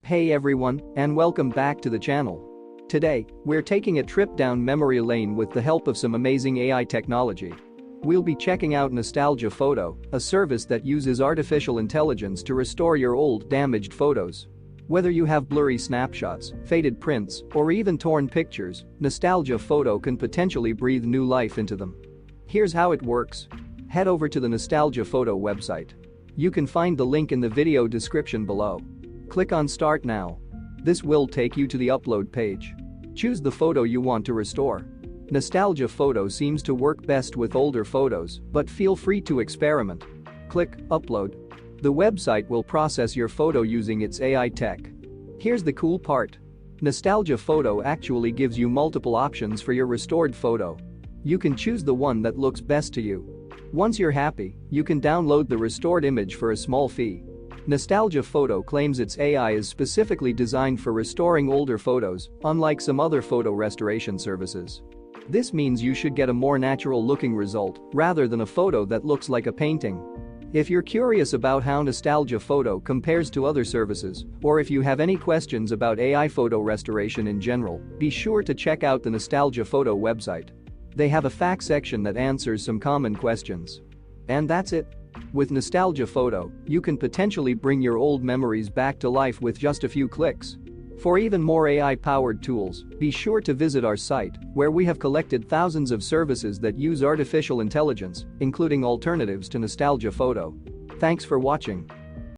Hey everyone, and welcome back to the channel. Today, we're taking a trip down memory lane with the help of some amazing AI technology. We'll be checking out Nostalgia Photo, a service that uses artificial intelligence to restore your old, damaged photos. Whether you have blurry snapshots, faded prints, or even torn pictures, Nostalgia Photo can potentially breathe new life into them. Here's how it works. Head over to the Nostalgia Photo website. You can find the link in the video description below. Click on Start Now. This will take you to the upload page. Choose the photo you want to restore. Nostalgia Photo seems to work best with older photos, but feel free to experiment. Click Upload. The website will process your photo using its AI tech. Here's the cool part. Nostalgia Photo actually gives you multiple options for your restored photo. You can choose the one that looks best to you. Once you're happy, you can download the restored image for a small fee. Nostalgia Photo claims its AI is specifically designed for restoring older photos, unlike some other photo restoration services. This means you should get a more natural-looking result rather than a photo that looks like a painting. If you're curious about how Nostalgia Photo compares to other services, or if you have any questions about AI photo restoration in general, be sure to check out the Nostalgia Photo website. They have a fact section that answers some common questions. And that's it. With Nostalgia Photo, you can potentially bring your old memories back to life with just a few clicks. For even more AI-powered tools, be sure to visit our site, where we have collected thousands of services that use artificial intelligence, including alternatives to Nostalgia Photo. Thanks for watching.